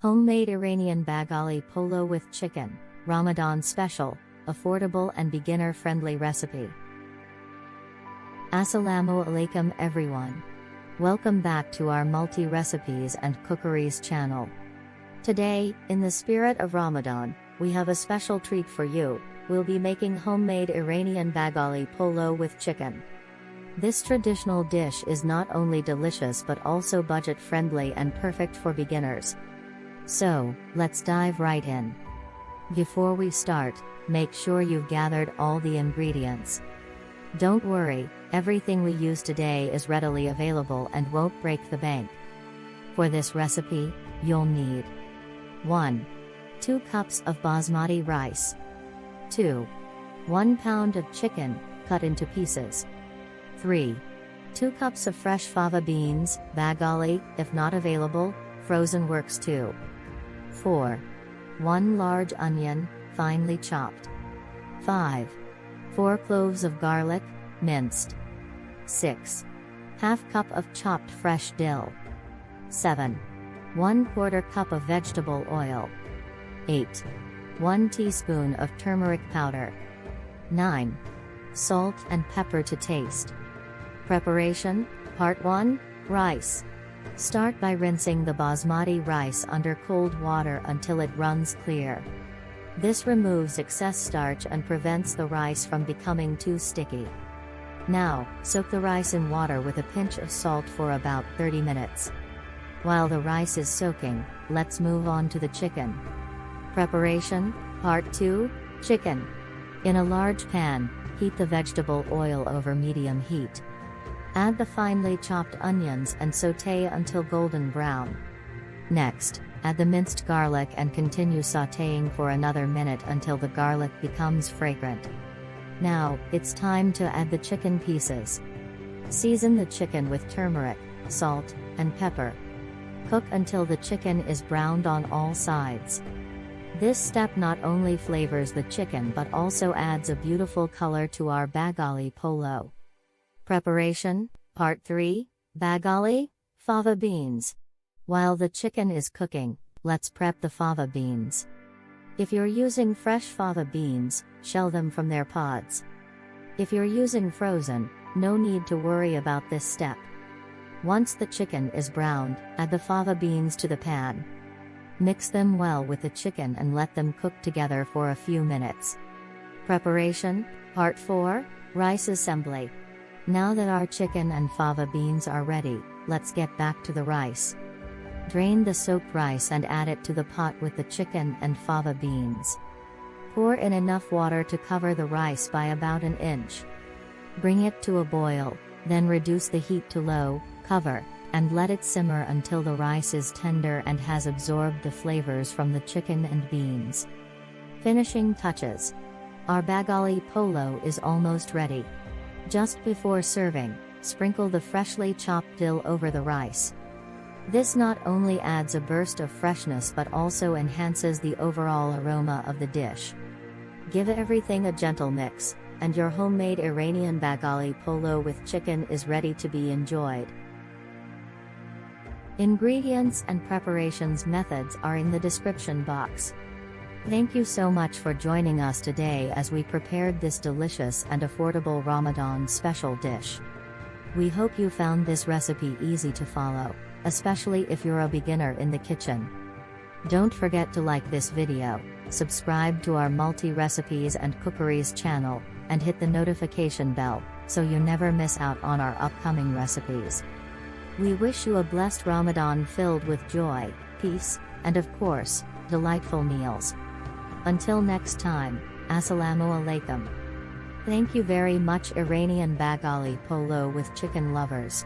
Homemade Iranian Baghali Polo with chicken, Ramadan special, affordable and beginner-friendly recipe. Assalamu alaikum everyone. Welcome back to our multi-recipes and cookeries channel. Today, in the spirit of Ramadan, we have a special treat for you. We'll be making homemade Iranian Baghali Polo with chicken. This traditional dish is not only delicious but also budget-friendly and perfect for beginners. So, let's dive right in. Before we start, make sure you've gathered all the ingredients. Don't worry, everything we use today is readily available and won't break the bank. For this recipe, you'll need 1. 2 cups of basmati rice. 2. 1 pound of chicken, cut into pieces. 3. 2 cups of fresh fava beans, baghali, if not available, frozen works too. 4. 1 large onion, finely chopped. 5. 4 cloves of garlic, minced. 6. Half cup of chopped fresh dill. 7. 1/4 cup of vegetable oil. 8. 1 teaspoon of turmeric powder. 9. Salt and pepper to taste. Preparation, Part 1, Rice. Start by rinsing the basmati rice under cold water until it runs clear. This removes excess starch and prevents the rice from becoming too sticky. Now, soak the rice in water with a pinch of salt for about 30 minutes. While the rice is soaking, let's move on to the chicken. Preparation, Part 2, Chicken. In a large pan, heat the vegetable oil over medium heat. Add the finely chopped onions and sauté until golden brown. Next, add the minced garlic and continue sautéing for another minute until the garlic becomes fragrant. Now, it's time to add the chicken pieces. Season the chicken with turmeric, salt, and pepper. Cook until the chicken is browned on all sides. This step not only flavors the chicken but also adds a beautiful color to our Baghali Polo. Preparation, Part 3, Baghali, fava beans. While the chicken is cooking, let's prep the fava beans. If you're using fresh fava beans, shell them from their pods. If you're using frozen, no need to worry about this step. Once the chicken is browned, add the fava beans to the pan. Mix them well with the chicken and let them cook together for a few minutes. Preparation, Part 4, Rice assembly. Now that our chicken and fava beans are ready, let's get back to the rice. Drain the soaked rice and add it to the pot with the chicken and fava beans. Pour in enough water to cover the rice by about an inch. Bring it to a boil, then reduce the heat to low, cover, and let it simmer until the rice is tender and has absorbed the flavors from the chicken and beans. Finishing touches. Our Baghali Polo is almost ready. Just before serving, sprinkle the freshly chopped dill over the rice. This not only adds a burst of freshness but also enhances the overall aroma of the dish. Give everything a gentle mix, and your homemade Iranian Baghali Polo with chicken is ready to be enjoyed. Ingredients and preparations methods are in the description box. Thank you so much for joining us today as we prepared this delicious and affordable Ramadan special dish. We hope you found this recipe easy to follow, especially if you're a beginner in the kitchen. Don't forget to like this video, subscribe to our multi-recipes and cookeries channel, and hit the notification bell, so you never miss out on our upcoming recipes. We wish you a blessed Ramadan filled with joy, peace, and of course, delightful meals. Until next time, Assalamu alaikum. Thank you very much Iranian Baghali Polo with chicken lovers.